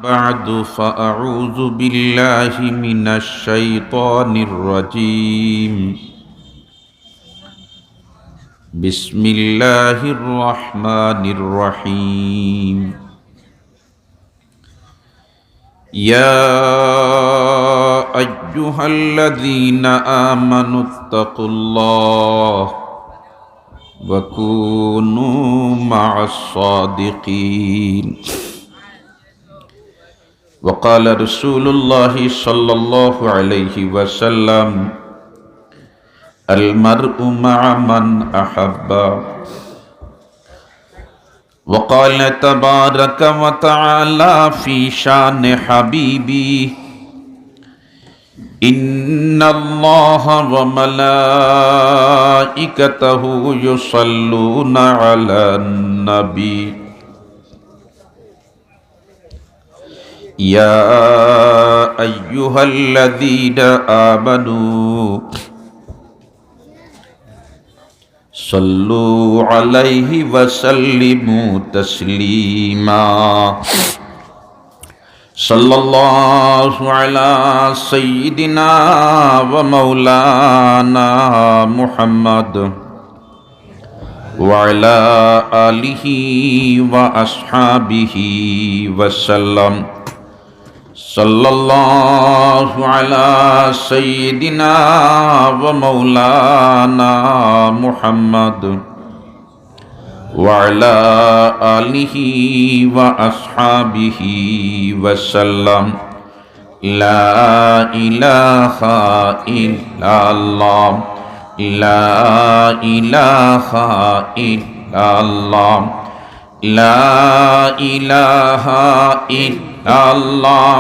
بعد فأعوذ بالله من الشيطان الرجيم بسم الله الرحمن الرحيم يا أيها الذين آمنوا اتقوا الله وكونوا مع الصادقين وقال رسول الله صلى الله عليه وسلم المرء مع من أحب وقال تبارك وتعالى في شان حبيبي إن الله وملائكته يصلون على النبي يا أيها الذين آمنوا صلوا عليه وسلموا تسليما صلى الله على سيدنا ومولانا محمد وعلى آله وأصحابه وسلم صلى الله على سيدنا ومولانا محمد وعلى آله وأصحابه وسلم لا إله إلا الله لا إله إلا الله لا إله إلا الله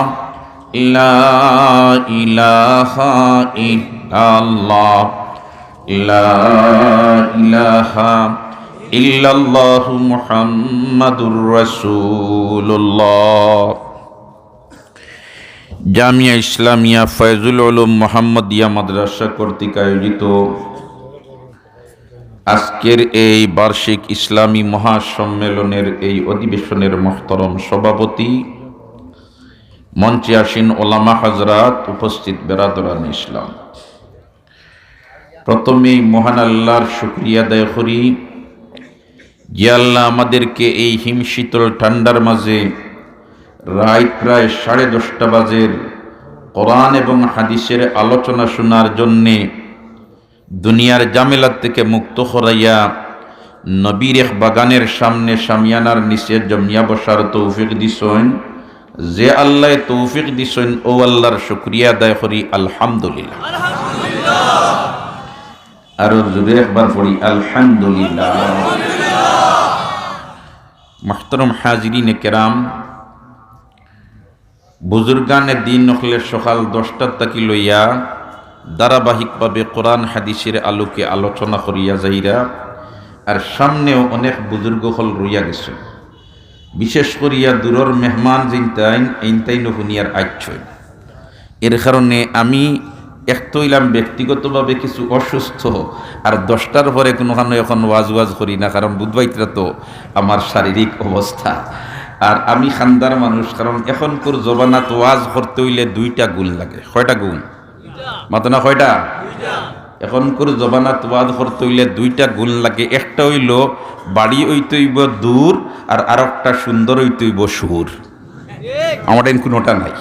لا إله إلا الله لا إله إلا الله محمد رسول الله জামিয়া ইসলামিয়া ফয়জুল উলুম মোহাম্মদিয়া মাদ্রাসা কর্তৃক আয়োজিত আজকের এই বার্ষিক ইসলামী মহাসম্মেলনের এই অধিবেশনের মোহতরম সভাপতি, মঞ্চে আসীন ওলামা হযরত, উপস্থিত বেরাদরান ইসলাম, প্রথমেই মহান আল্লাহর শুকরিয়া আদায় করি যে আল্লাহ আমাদেরকে এই হিমশীতল ঠান্ডার মাঝে রাত প্রায় 10:30 বাজের কোরআন এবং হাদিসের আলোচনা শোনার জন্যে দুনিয়ার জামেলাত থেকে মুক্ত করাইয়া নবীর এক বাগানের সামনে শামিয়ানার নিচে জমিয়া বসার তৌফিক দিছেন। যে আল্লাহ তৌফিক দিছেন ও আল্লাহর শুকরিয়া আদায় করি আলহামদুলিল্লাহ। আরো জোরে একবার পড়ি আলহামদুলিল্লাহ। মুহতারাম হাজিরিনে কেরাম, বুজুর্গানে দিন হলে সকাল 10টার তাকি লইয়া ধারাবাহিকভাবে কোরআন হাদিসের আলোকে আলোচনা করিয়া যাইরা, আর সামনেও অনেক বুজুর্গ হল রইয়া গেছে, বিশেষ করিয়া দূরের মেহমান জিনতাইন এইনতাইন হুনিয়ার আইচ্ছয়। এর কারণে আমি একটইলাম ব্যক্তিগতভাবে কিছু অসুস্থ, আর 10টার পরে কোনোখানে এখন ওয়াজ করি না, কারণ বুধবাইতরা তো আমার শারীরিক অবস্থা। আর আমি খানদার মানুষ, কারণ এখনকার জবানাত ওয়াজ করতে হইলে 2টা গুণ লাগে। কয়টা গুণ? মাতো না কয়টা? এখনকার জবানাত ওয়াজ করতে হইলে 2টা গুণ লাগে। একটা হইল বাড়ি হইতে হইব দূর, আর আরেকটা সুন্দর হইতে হইব সুর। আমার কোনোটা নাই,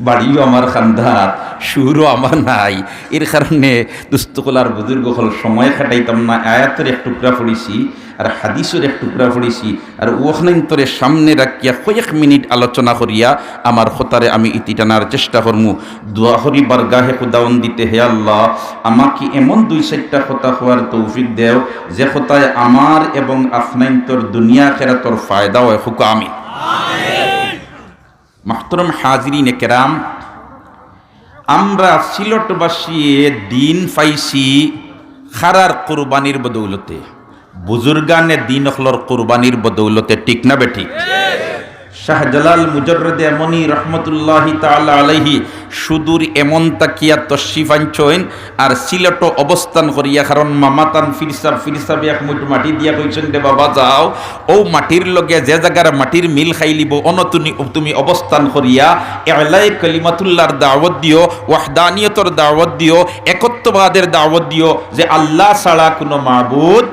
বাড়িও আমার খান্দার, সুরও আমার নাই। এর কারণে দুস্থকলার বুজুর্গ হল সময় খাটাইতাম না। আয়াতের এক টুকরা পড়িছি আর হাদিসের এক টুকরা পড়িছি, আর ওখানে সামনে রাখিয়া কয়েক মিনিট আলোচনা করিয়া আমার খতারে আমি ইতি টানার চেষ্টা করমু। দোয়া করি বারগাহে খুদাউন দিতে, হে আল্লাহ আমাকে এমন 2-4টা কথা হওয়ার তৌফিক দেও যে কথায় আমার এবং আফনাইন্তর দুনিয়া খেরাতর ফায়দা হয়। হুকা আমি মুহতারাম হাজিরিনে কেরাম, আমরা সিলেটবাসী দিন পাইছি খারার কুরবানির বদৌলতে, বুজুর্গানে দিন হলর কুরবানির বদৌলতে, ঠিক না বেঠিক? শাহজালাল মুজররদে এমনি রহমতুল্লাহি তাআলা আলাইহি সুদূর এমন তাকিয়া তশরিফ আনছইন আর সিলেট অবস্থান করিয়া, কারণ মামাতান ফিরসাব এক মুঠ মাটি দিয়া কইছেন দে বাবা যাও ও মাটির লগে যে জায়গার মাটির মিল খাইলিব তুমি অবস্থান করিয়া ইলাই কালিমাতুল্লাহর দাওয়াত দিও, ওয়াহদানিয়তর দাওয়াত দিও, একত্ববাদের দাওয়াত দিও যে আল্লাহ ছাড়া কোনো মাবুদ।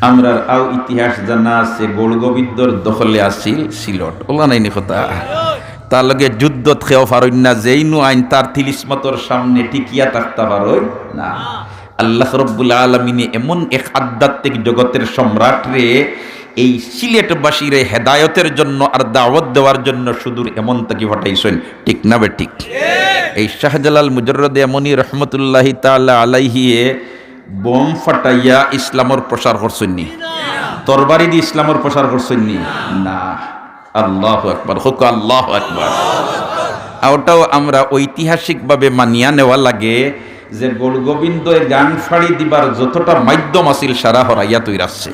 আমরা আও ইতিহাস জানা আছে গোলগোবিন্দর দখলে আসিল সিলট, ওলা নাই কথা তার লগে যুদ্ধত খেও পারইন না, যেই নু আইন তার তিলিসমতর সামনে টিকিয়া থাকতে পারই না। আল্লাহ রব্বুল আলামিনে এমন এক আধ্যাত্মিক জগতের সম্রাট রে এই সিলেটবাসীর হেদায়তের জন্য আর দাওয়াত দেওয়ার জন্য সুদূর এমন তাকি হটাইছেন, ঠিক না বে ঠিক? এই শাহজালাল মুজররদে এমনি রহমতুল্লাহি তাআলা আলাইহি বোম ফাটাইয়া ইসলামের প্রসার করছেননি, তরবারি দিয়ে ইসলামের প্রসার করছেননি না। আল্লাহু আকবার, হোক আল্লাহু আকবার। ওটাও আমরা ঐতিহাসিকভাবে মানিয়া নেওয়া লাগে যে গোলগোবিন্দের গান ফাড়ি দিবার যতটা মাধ্যম আছিল সারা হরাইয়া তৈরি আসছে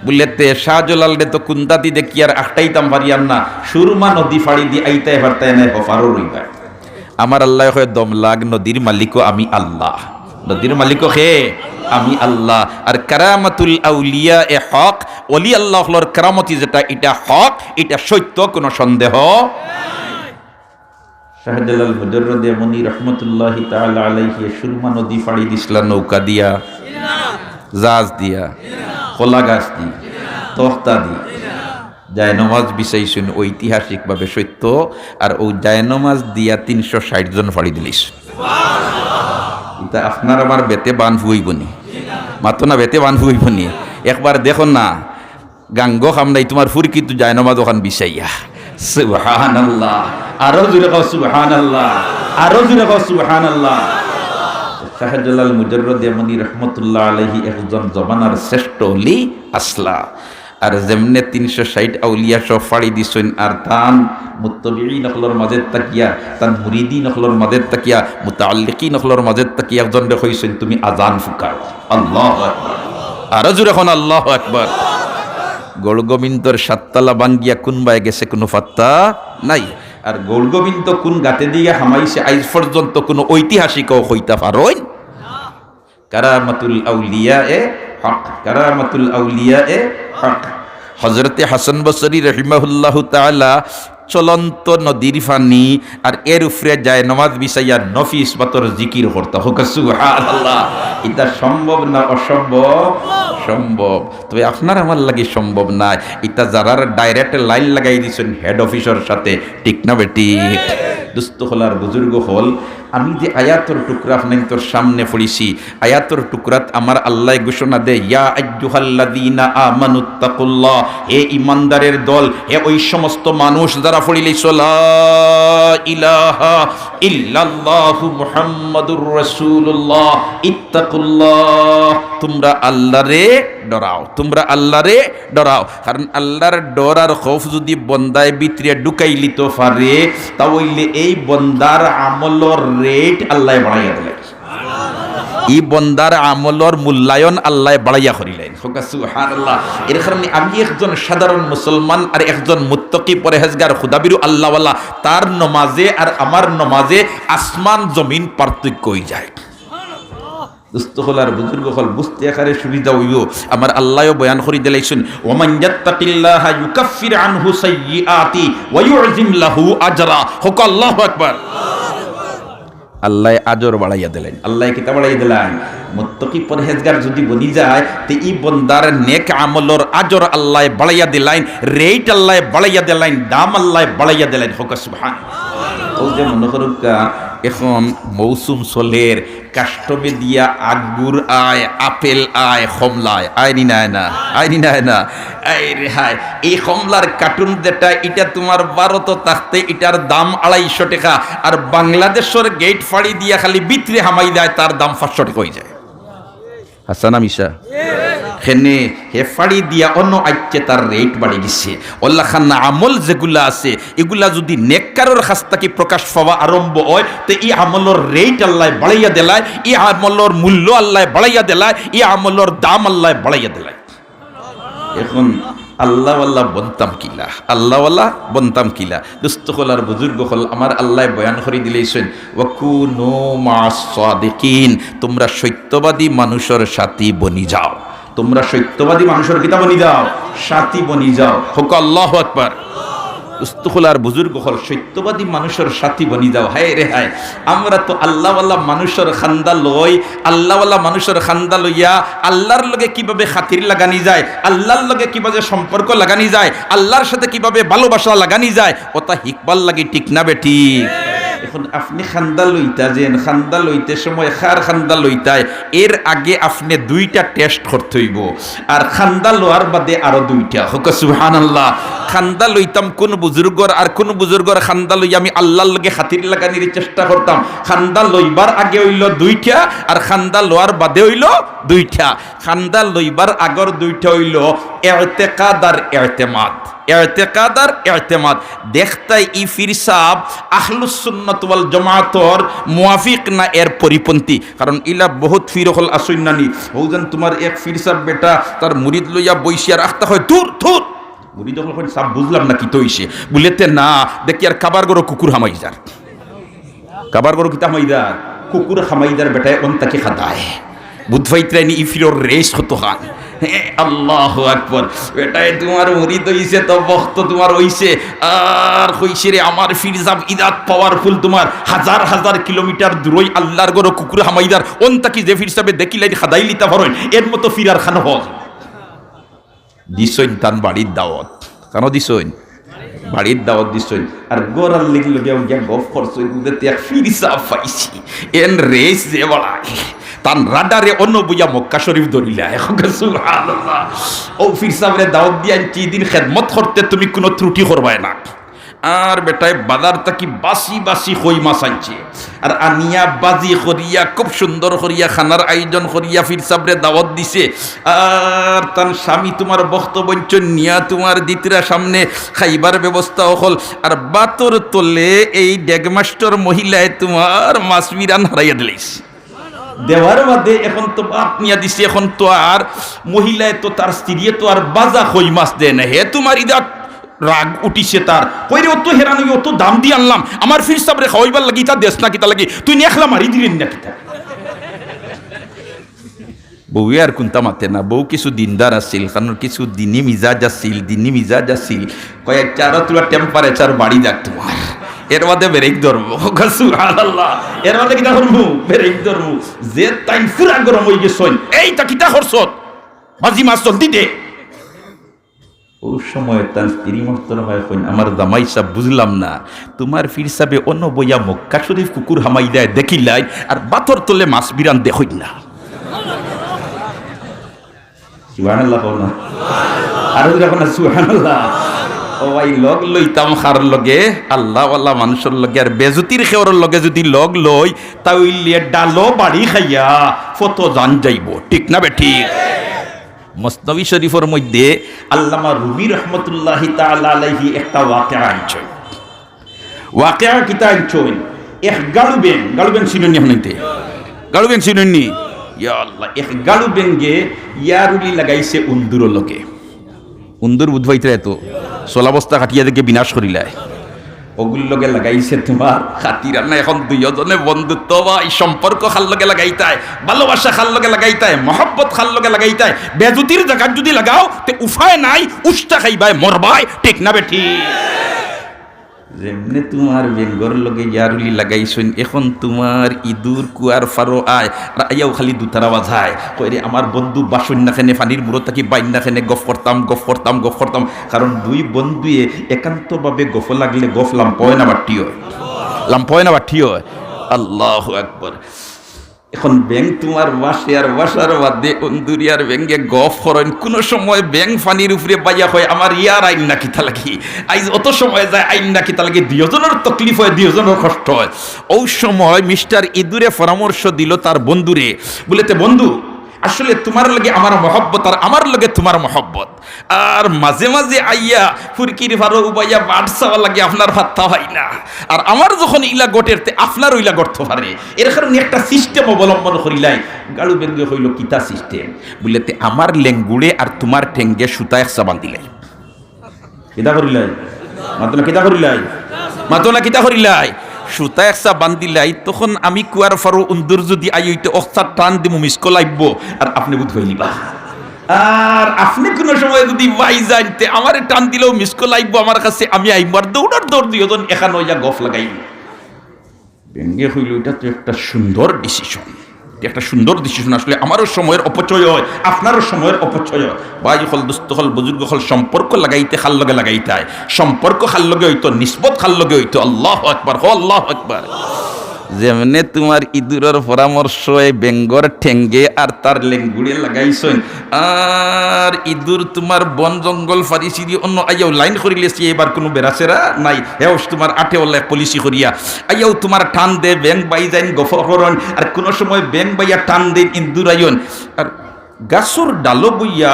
বললেতে শাহজালাল রে তো কুন্দাতি দেখি আর আটটাইতাম পারিয়ান না, সুরমা নদী ফাড়ি দি আইতাই পারতাই না, হফারও রইবা। আমার আল্লাহ হয় দমলাগ নদীর মালিকও আমি আল্লাহ, নদীর মালিকও হে আমি আল্লাহ। আর কারামাতুল আউলিয়া এ হক, ওলি আল্লাহর কারামতি যেটা এটা হক, এটা সত্য, কোনো সন্দেহ। শাহজালাল মুজররদে এমনি রহমতুল্লাহি তাআলা আলাইহি সুরমা নদী ফাড়ি দিছিলেন নৌকা দিয়া, জাহাজ দিয়া, কলা গাছ দিয়া, তখতা দিয়া, জায়নমাজ বিছাইছেন ঐতিহাসিকভাবে সত্য। আর ও জায়নমাজ দিয়া 360 জন ফাড়ি দিলিস। এটা আপনার আমার বেতে বান ফুইবনি, মাত্র না বেতে বান ফুইবনি। একবার দেখো না গাঙ্গ খামনাই তোমার ফুরকি তু জায়নমাজ ওখান বিছাইয়া। সুবহানাল্লাহ, আরো জোরে কও সুবহানাল্লাহ, আরো জোরে কও সুবহানাল্লাহ। শাহজালাল মুজররদে এমনি রহমতুল্লাহ আলাইহি একজন জমানার শ্রেষ্ঠ ওলি আসলা। আর যেমনে 360 আউলিয়া সব ফাড়ি দিছেন, আর তান মুত্তাবিঈন নখলর মাঝে তাকিয়া, তান মুরিদিন নখলর মাঝে তাকিয়া, মুতাআল্লিকিন নখলর মাঝে তাকিয়া একজন রে কইছেন তুমি আজান ফুকাও। আল্লাহু আকবার, আরো জোরে এখন আল্লাহু আকবার। গোলগোবিন্দর সাততলা বাঙ্গিয়া কোন বায়ে গেছে কোনো পাত্তা নাই। আর গোলগোবিন্দ কোন গাতে দিয়ে হামাইছে আজ পর্যন্ত কোনো ঐতিহাসিকও হইতা পারই। কারামাতুল আউলিয়া এ হক, কারামাতুল আউলিয়া এ হক। হযরতে হাসান বসরি রাহিমাহুল্লাহু তাআলা চলন্ত নদীর পানি আর এর উপরে যায় নমাজ বিছাইয়া নফিস বাতর জিকির করতা। হোক সুবহানাল্লাহ। এটা সম্ভব না অসম্ভব? সম্ভব। তবে আপনার আমার লাগি সম্ভব না। এটা যারার ডাইরেক্ট লাইন লাগাই দিয়েছেন হেড অফিসার সাথে, ঠিক না বেটি? দুস্থ হলার বুজুর্গ হল, আমি যে আয়াতর টুকরা আপনার সামনে পড়িছি, আয়াতর টুকরাত আমার আল্লাহ ঘোষণা দেয় ইয়া আইয়ুহাল্লাযীনা আমানুত্তাকুল্লাহ, হে ইমানদারের দল, হে ওই সমস্ত মানুষ যারা পড়িলেছ লা ইলাহা ইল্লাল্লাহু মুহাম্মাদুর রাসূলুল্লাহ ইত্তাকুল্লাহ, তোমরা আল্লাহরে ডরাও, তোমরা আল্লাহরে ডরাও। কারণ আল্লাহর ডর আর খৌফ যদি বন্দায় ভিতরে ঢুকাইলি তো পারে, তাহলে এই বন্দার আমলর রেট আল্লাহ বাড়াইয়া দিলেন, এই বন্দার আমলর মূল্যায়ন আল্লাহ বাড়াইয়া করিলেন। সুবহানাল্লাহ। এর কারণে আমি একজন সাধারণ মুসলমান আর একজন মুত্তাকি পরহেজগার খুদাবিরু আল্লাহওয়ালা, তার নমাজে আর আমার নমাজে আসমান জমিন পার্থক্য হয়ে যায়। দুস্থ হলার বুজুর্গ হল বুঝতে একারে সুবিধা হইব। আমার আল্লাহও বয়ান করে দিলাইছেন ওমান ইয়াত্তাকিল্লাহা ইউকাফির আনহু সাইয়্যাতি ওয়া ইউযিম লাহু আজরা। হোক আল্লাহু আকবার। আল্লাহ আজর বাড়াইয়া দিলেন। আল্লাহ কিতা বাড়াইয়া দিলেন? মুত্তাকি পরহেজগার যদি বনি যায় তে ই বন্দার নেক আমলর আজর আল্লাহ বাড়াইয়া দিলেন, রেট আল্লাহ বাড়াইয়া দিলেন, দাম আল্লাহ বাড়াইয়া দিলেন। হোক সুবহানাল্লাহ। ও যে মনে করুকা এখন মৌসুম চলের, কাষ্টমে দিয়া আঙ্গুর আয়, আপেল আয়, কমলায় আয়নি না না, আয়নি না না, এই রেহাই এই কমলার কার্টুন যেটা, এটা তোমার ভারত থাকতে এটার দাম 250 টাকা, আর বাংলাদেশের গেট ফাড়ি দিয়া খালি বিতরে হামাই দেয়, তার দাম 500 টাকা হয়ে যায়। হাসান মিশা হেনে হেফাড়ি দিয়া অন্য আইচ্ছে তার রেট বাড়ি গেছে। আল্লাহ খান আমল যেগুলা আছে এগুলা যদি নেককারের কাছ থেকে প্রকাশ পাওয়া আরম্ভ হয়, তো এই আমলের রেট আল্লাহ বাড়াইয়া দিলায়, এই আমলের মূল্য আল্লাহ বাড়াইয়া দিলায়, এই আমলের দাম আল্লাহ বাড়াইয়া দিলায়। এখন আল্লাহওয়াল্লাহ বনতাম কিলা, আল্লাহওয়াল্লাহ বনতাম কিলা। দুস্থ হল আর বুজুর্গ হল আমার আল্লাহ বয়ান করে দিলেইছেন ওয়াকুনু মা'আস সাদিকিন, তোমরা সত্যবাদী মানুষের সাথী বনি যাও, তোমরা সত্যবাদী মানুষের কিতা বনি যাও, সাথী বনি যাও। হোক আল্লাহু আকবার। উস্তুখলার বুজুর্গ হল সত্যবাদী মানুষের সাথী বনি যাও। হায় রে হায়, আমরা তো আল্লাহওয়ালা মানুষের খান্দা লই, আল্লাহওয়ালা মানুষের খান্দা লইয়া আল্লাহর লগে কিভাবে খাতির লাগানি যায়, আল্লাহর লগে কিভাবে সম্পর্ক লাগানি যায়, আল্লাহর সাথে কিভাবে ভালোবাসা লাগানি যায়, ওটা হিকবাল লাগি ঠিক না বেটি? এখন আপনি খান্দা লইতা যেন খান্দা লইতে সময় খার খান্দা লইতায় এর আগে আপনি দুইটা টেস্ট করতে হইব, আর খান্দা লোয়ার বাদে আরো দুইটা। হোক সুবহানাল্লাহ। খান্দা লইতাম কোন বুজুর্গর, আর কোন বুজুর্গর খান্দা লই আমি আল্লাহর লগে খাতির লাগানির চেষ্টা করতাম। খান্দা লইবার আগে হইল দুইটা, আর খান্দা লোয়ার বাদে হইল দুইটা। খান্দা লইবার আগর দুইটা হইল ইতিকাদ আর ইতিমাদ। ইতিকাদ আর ইতিমাদ দেখতাই ই ফির সাহেব আহলুস সুন্নাত ওয়াল জামাতর মুয়াফিক না এর পরিপন্থী। কারণ ইলা বহুত ফির হল আসইনানি হৌজন তোমার এক ফির সাহেব বেটা তার মুরিদ লইয়া বইসিয়া রাখতে হয় দূর দূর। মুরিদ যখন সাহেব বুঝলাম না কি তৈছে বলেতে না দেখি আর কাবার গরো কুকুর হামাইজার, কাবার গরো কিতা হামাইদার কুকুর হামাইদার বেটায় অন্তাকে খাদায় বুধভাইত্রাইনি ই ফিরর রেস হতো খান। আল্লাহু আকবার। বেটায় তোমার মুরিদ হইছে তো বক্ত তোমার হইছে আর হইছে রে আমার ফিরজাব ইদাত পাওয়ারফুল, তোমার হাজার হাজার কিলোমিটার দূরই আল্লাহর গরো কুকুর হামাইদার অন্তাকি যে ফিরসাবে দেখিলাই খাদাই লিতা ভরই এর মতো ফিরার খান হল দিছইন তান বাড়ির দাওয়াত। কেন দিছইন? বাড়ির দাওয়াত দিছইন আর গোরাল লিখল গিয়া গফ করছই বুঝতে এক ফিরসাব পাইছি এন রেস যে বলাই তান রাডারে অন্য বুয়া মক্কা শরীফ ধরিলা। এখন সুবহানাল্লাহ। ও ফির সাহেবরে দাওয়াত দিয়ে আনছি দিন খেদমত করতে তুমি কোনো ত্রুটি করবাই না। আর বেটায় বাজার তাকি বাসি বাসি কই মাছ আনছে আর আনিয়া বাজি করিয়া খুব সুন্দর করিয়া খানার আয়োজন করিয়া ফির সাহেবরে দাওয়াত দিছে। আর তার স্বামী তোমার বক্তব্য নিয়া তোমার দ্বিতীয় সামনে খাইবার ব্যবস্থা হল। আর বাতর তোলে এই ডেগমাস্টার মহিলায় তোমার মাছ বিরান হারাইয়া দিলেছে দেওয়ার বাদে এখন তো আপনিয়া দিছে। এখন তো আর মহিলায় তো তার স্ত্রী তো আর বাজা কই মাছ দেয় না। হে তোমার ইদা রাগ উঠিছে তার কইরে অত হেরানি অত দাম দিয়ে আনলাম আমার ফির সাবরে খাওয়াইবার লাগি তা দেশ না কিতা লাগি তুই নেখলা মারি দিলেন না কিতা। বউ আর কোনটা মাতে না, বউ কিছু দিনদার আছিল কারণ কিছু দিনী মিজাজ আছিল, দিনী মিজাজ আছিল কয়েক চার তুলা টেম্পারেচার বাড়ি যাক তোমার এর মধ্যে ব্রেক ধরবো। সুবহানাল্লাহ। এর মধ্যে কিতা করবো? ব্রেক ধরবো। যে তাই পুরা গরম হয়ে গেছন এইটা কিতা করছত বাজি মাছ জলদি দে। ওই সময় তার স্ত্রী মহতরম হয় কইন আমার জামাই সাহেব বুঝলাম না তোমার ফির সাহেবে অন্য বইয়া মক্কা শরীফ কুকুর হামাই দেয় দেখিলাই আর বাতর তোলে মাছ বিরান দেখই না। সুবহানাল্লাহ না আর যখন সুবহানাল্লাহ। ও ভাই লগ লইতাম খার লগে আল্লাহওয়ালা মানুষের লগে আর বেজুতির খেওয়ার লগে যদি লগ লই তাইলে ডালো বাড়ি খাইয়া ফত জান যাইব। ঠিক না বে ঠিক? মসনবী শরীফের মধ্যে আল্লামা রুমি রহমতুল্লাহি তাআলা আলাইহি একটা ওয়াকিয়া আনছেন। ওয়াকিয়া কিতা আনছেন? এক গালুবেন, গালুবেন চিনেন নি? হইতে গালুবেন চিনেন নি? ইয়া আল্লাহ। এক গালুবেনগে ইয়ারুলি লাগাইছে উন্দুর লগে। উন্দুর বুধবাইতে এত চলাবস্থা কাটিয়া দেখে বিনাশ করিলায় ওগুল লগে লাগাইছে তোমার খাতির না। এখন দুইজনে বন্ধুত্ব বা এই সম্পর্ক খাল লগে লাগাইতায়, ভালোবাসা খাল লগে লাগাইতায়, মহব্বত খাল লগে লাগাইতায়। বেজুতির জায়গা যদি লাগাও তে উফায় নাই, উষ্টা খাইবায় মরবায়। ঠিক না বেঠি? যেমনে তোমার বেঙ্গর লগে ইয়ারুলি লাগাইছেন এখন তোমার ইদুর কুয়ার ফারো আয় আর আইয়াও খালি দুতারা বাজায় কইরে আমার বন্ধু বাসন না খেনে পানির মুরত থাকি বাইন না খেনে গফ করতাম গফ করতাম গফ করতাম। কারণ দুই বন্ধুয়ে একান্তভাবে গফ লাগলে গফ লাম্পয় না বাটি হয়, লাম্পয় না বাটি হয়। আল্লাহু আকবার। এখন ব্যাং তোমার বাসে আর বাসার বাদে অন্দুরিয়ার ব্যাঙ্গে গফ করেন কোন সময় ব্যাং ফানির উপরে বাইয়া হয় আমার ইয়ার আইন না কিতা লাগি আইজ অত সময় যায় আইন না কিতা লাগি দুজনের তকলিফ হয়, দুজনের কষ্ট হয়। ওই সময় মিস্টার ইদুরে পরামর্শ দিল তার বন্ধুরে বলেতে বন্ধু আসলে তোমার লগে আমার মহব্বত আর আমার লগে তোমার মহব্বত, আর মাঝে মাঝে আইয়া ফুরকির ভারো উবাইয়া বাড়সাওয়া লাগে আপনার ভাত্তা হয় না, আর আমার যখন ইলা গটের আপনার ওইলা গড়তে পারে, এর কারণে একটা সিস্টেম অবলম্বন করিলাই। গাড়ু বেঙ্গে হইল কিতা সিস্টেম বুঝলে, আমার লেঙ্গুড়ে আর তোমার ঠেঙ্গে সুতা একসা বান্ধিলাই। কিতা করিলাই মাতনা, কিতা করিলাই মাতনা, কিতা করিলাই সুতা একসা বান্ধিলাই। তখন আমি কুয়ার ফারো উন্দুর যদি আইতে অক্সা টান দিমু মিসকল আইব, আর আপনি বুধ হইলিবা। আর আপনি কোনো সময় যদি বাই জানতে আমার টান দিলেও মিসকল আইব আমার কাছে, আমি আইব আর দৌড় দিয়ে এখানে ওইয়া গফ লাগাইব। ব্যঙ্গে হইল এটা তো একটা সুন্দর ডিসিশন, একটা সুন্দর ডিসিশন। আসলে আমারও সময়ের অপচয় হয়, আপনারও সময়ের অপচয় হয়। ভাই হল, দুস্থ হল, বুজুর্গ হল, সম্পর্ক লাগাইতে খাল লগে লাগাইতে হয়। সম্পর্ক খাল লগে হইতো, নিসবত খাল লগে হইতো। আল্লাহু আকবার, আল্লাহু আকবার। যেমনে তোমার ইঁদুরের পরামর্শ বেঙ্গর ঠেঙ্গে আর তার লেঙ্গুড়ে লাগাইছেন, আর ইঁদুর তোমার বন জঙ্গল ফারিসি দিয়ে অন্য আইয়াও লাইন করিলেছি, এবার কোনো বেড়াচেরা নাই, হেও তোমার আটে ওল্লা পলিসি করিয়া আইয়াও তোমার টান দে ব্যাং বাই যাইন গফরণ, আর কোনো সময় ব্যাং বাইয়া টান দেন ইঁদুর আইন। আর গাছর ডালো বইয়া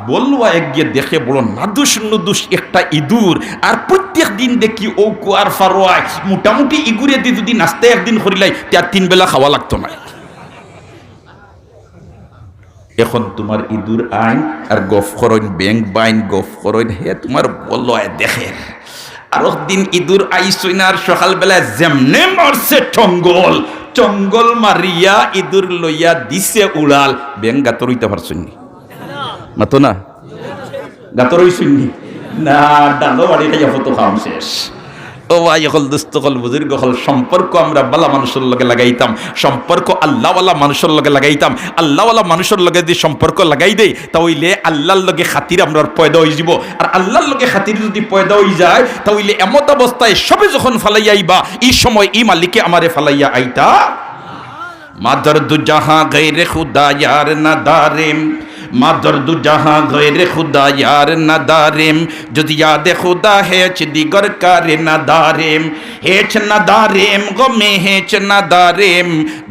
বলুয়া একগিয়ে দেখে বড় নাদুস নুদুস একটা ইঁদুর, আর প্রত্যেক দিন দেখি ও কুয়ার ফারোয়ায় মোটামুটি ইগুরে দিয়ে যদি নাস্তে একদিন করিলাই তার 3 বেলা খাওয়া লাগতো না। এখন তোমার ইঁদুর আইন আর গফ করইন ব্যাং বাইন গফ করইন, হে তোমার বলয় দেখে। আর দিন ইঁদুর আইসই না, আর সকালবেলায় যেমনে মারছে চঙ্গল মারিয়া ইঁদুর লইয়া দিছে উড়াল। ব্যাং গাতর হইতে পারছুননি মাতো না, গাতর হইছুননি না, ডালো বাড়ি খাইয়া ফটো খাওয়াম শেষ। ও ভাই হল, দুস্থ হল, বুজুর্গ হল, সম্পর্ক আমরা বালা মানুষের লগে লাগাইতাম, সম্পর্ক আল্লাহওয়ালা মানুষের লগে লাগাইতাম। আল্লাহওয়ালা মানুষের লগে যদি সম্পর্ক লাগাই দেই, তাহলে আল্লাহর লগে খাতির আমরা পয়দা হয়ে যাব। আর আল্লাহর লগে খাতির যদি পয়দা হয়ে যায়, তাহলে এমত অবস্থায় সবে যখন ফালাইয়া আইবা, এই সময় এই মালিকে আমারে ফালাইয়া আইতা। মাদরদু জাহা গায়রে খুদা ইয়ার না দারেম, মাদরদু জাহা গায়রে খুদা ইয়ার না দারেম, যদি ইয়াদে খুদা হেচ দিগর কারে না দারেম, হেচ না দারেম গমে হেচ না দারেম,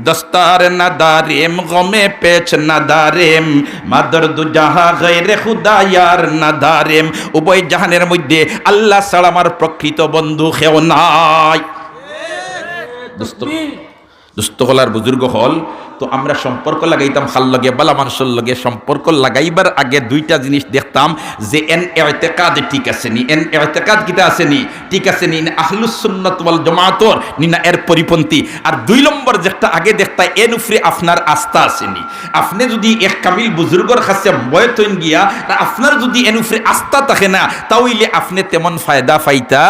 দস্তার না দারেম গমে পেচ না দারেম, মাদরদু জাহা গায়রে খুদা ইয়ার না দারেম। উভয় জাহানের মধ্যে আল্লাহ ছাড়া আমার প্রকৃত বন্ধু কেউ নাই। দুস্থ হল আর বুজুর্গ হল, তো আমরা সম্পর্ক লাগাইতাম খাল লগে বালা মানুষের লগে। সম্পর্ক লাগাইবার আগে 2টা জিনিস দেখতাম, যে এন ইতিকাদ ঠিক আছে নি, এন ইতিকাদ কিতা আছে নি, ঠিক আছে নি, আহলুস সুন্নাত ওয়াল জামাতর নি না এর পরিপন্থী। আর 2 নম্বর যেটা আগে দেখতা, এন উপরে আপনার আস্থা আছে নি। আপনি যদি এক কামিল বুজুর্গর কাছে বয়ত হইন গিয়া, আপনার যদি এন উপরে আস্থা থাকে না, তাহলে আপনি তেমন ফায়দা পাইতা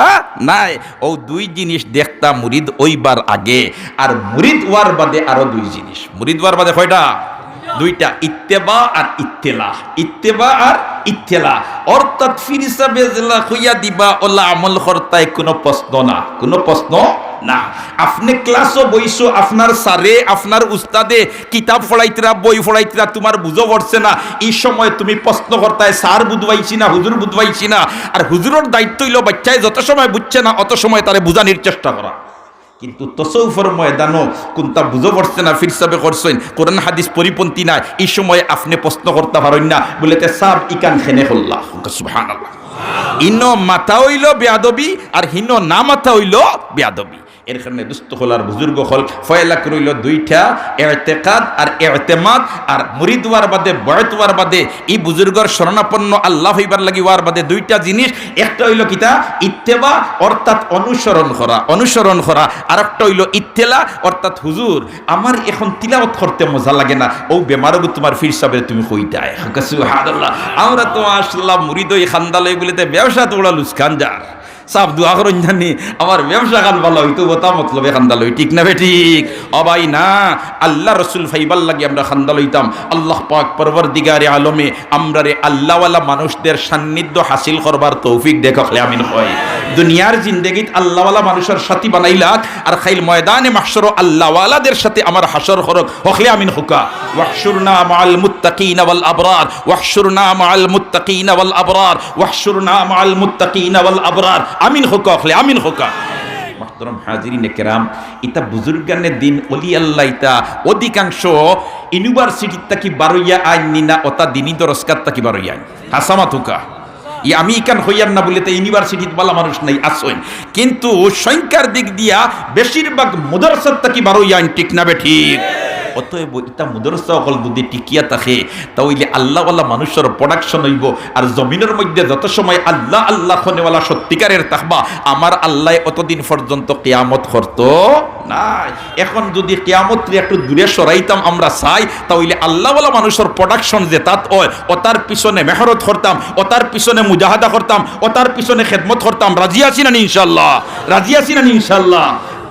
নাই। ও 2 জিনিস দেখতা মুরিদ ওইবার আগে। আর মুরিদ ওয়ার বাদে আরো 2 জিনিস। মুরিদ ওয়ার বাদে কয়টা? 2টা, ইত্তেবা আর ইত্তেলা। ইত্তেবা আর ইত্তেলা, অর্থাৎ ফির হিসাবে জেলা হইয়া দিবা ওলা আমল করতায় কোনো প্রশ্ন না, কোনো প্রশ্ন না। আপনি ক্লাসও বইছো, আপনার স্যারে আপনার উস্তাদে কিতাব পড়াইতরা, বই পড়াইতরা, তোমার বুঝো পড়ছে না, এই সময় তুমি প্রশ্ন করতায় স্যার বুঝবাইছি না, হুজুর বুঝবাইছি না। আর হুজুরের দায়িত্ব হইল বাচ্চায় যত সময় বুঝছে না অত সময় তারে বুঝানির চেষ্টা করা। কিন্তু তসৌফর ময়দানও কোনটা বুঝো পড়ছে না, ফিরসাবে করছেন, কোরআন হাদিস পরিপন্থী না, এই সময় আপনি প্রশ্ন করতে পারেন না, বলেতে সাব ইকান খেনে হল্লা। সুবহানাল্লাহ। ইনো মাথা হইল বেয়াদবি, আর হিনো না মাথা হইল বেয়াদবি। এর কারণে দুস্থ হল আর বুজুর্গ হল ফয়লা রইল 2টা, ইতিকাদ আর ইতিমাদ। আর মুরিদ ওয়ার বাদে বয়ত ওয়ার বাদে এই বুজুর্গর শরণাপন্ন আল্লাহ হইবার লাগি ওয়ার বাদে 2টা জিনিস। একটা হইল কিতা? ইত্তেবা, অর্থাৎ অনুসরণ করা, অনুসরণ করা। আর একটা হইল ইত্তেলা, অর্থাৎ হুজুর আমার এখন তিলাওয়াত করতে মজা লাগে না, ও বেমারও তোমার ফির সাহেবের তুমি কইতায়। সুবহানাল্লাহ। আমরা তো আসলাম মুরিদ ওই খান্দালয় বলিতে ব্যবসা তোড়া লুসকান যার সাব দোয়া করুন জানি আমার ব্যবসা খান ভালো হইতো, তা মতলবে খান্দাল হই, ঠিক না বে ঠিক? অবাই না, আল্লাহ রসুল ফাইবার লাগি আমরা খান্দাল হইতাম। আল্লাহ পাক পরবর্তীগারে আলমে আমরা রে আল্লাহওয়ালা মানুষদের সান্নিধ্য হাসিল করবার তৌফিক দেখলে আমিন হয়। দুনিয়ার জিন্দেগিত আল্লাহওয়ালা মানুষের সাথী বানাইলাক, আর খাইল ময়দানে মাহশর আল্লাহওয়ালাদের সাথে আমার হাসর হরক হখলে আমিন হুকা। ওয়াহশুরনা মাআল মুত্তাকিনা ওয়াল আবরার, ওয়াহশুরনা মাআল মুত্তাকিনা ওয়াল আবরার, ওয়াহশুরনা মাআল মুত্তাকিনা ওয়াল আবরার। আমিন হোকা, আমিন হোকা। মুহতারাম হাজিরিনে কেরাম, ইতা বুজুর্গানের দিন অলি আল্লাহ ইতা অধিকাংশ ইউনিভার্সিটির তাকি বারইয়া আইন নিনা ওতা দিনী দরজকার তাকি বারইয়া আইন হাসামাতুকা আমি ইকান হইয়ার না বলে তো ইউনিভার্সিটিতে বলা মানুষ নাই আসেন, কিন্তু সংখ্যার দিক দিয়া বেশিরভাগ মুদারসাত তাকি বারইয়া আইন ঠিক না বে ঠিক। অতএব ইতা মুদরসা অকল যদি টিকিয়া থাকে তাহলে আল্লাহওয়ালা মানুষের প্রোডাকশন হইব। আর জমিনের মধ্যে যত সময় আল্লাহ আল্লাহ খনেওয়ালা সত্যিকারের থাকবা, আমার আল্লাহ অতদিন পর্যন্ত কিয়ামত করতো নাই। এখন যদি কিয়ামতকে একটু দূরে সরাইতাম আমরা চাই, তাহলে আল্লাহওয়ালা মানুষের প্রোডাকশন যে তাত হয় ওতার পিছনে মেহনত করতাম, ওতার পিছনে মুজাহাদা করতাম, ওতার পিছনে খেদমত করতাম। রাজি আছি না ইনশাআল্লাহ? রাজি আছি না ইনশাআল্লাহ?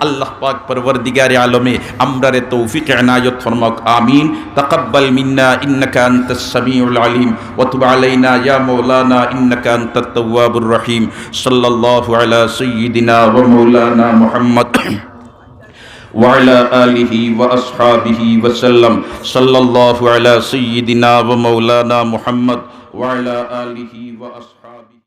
আল্লাহ পাক পরওয়ারদিগারে আলমে আমরারে তৌফিক ইনায়ত ফরমাক। আমিন। তাকাব্বাল মিন্না ইন্নাকা আনতাস সামিউল আলিম ওয়া তুব আলাইনা ইয়া মাওলানা ইন্নাকা আনতাত তাওয়াবুর রহিম। সাল্লাল্লাহু আলা সাইয়্যিদিনা ওয়া মাওলানা মুহাম্মদ ওয়া আলা আলিহি ওয়া আসহাবিহি ওয়া সাল্লাম। সাল্লাল্লাহু আলা সাইয়্যিদিনা ওয়া মাওলানা মুহাম্মদ ওয়া আলা আলিহি ওয়া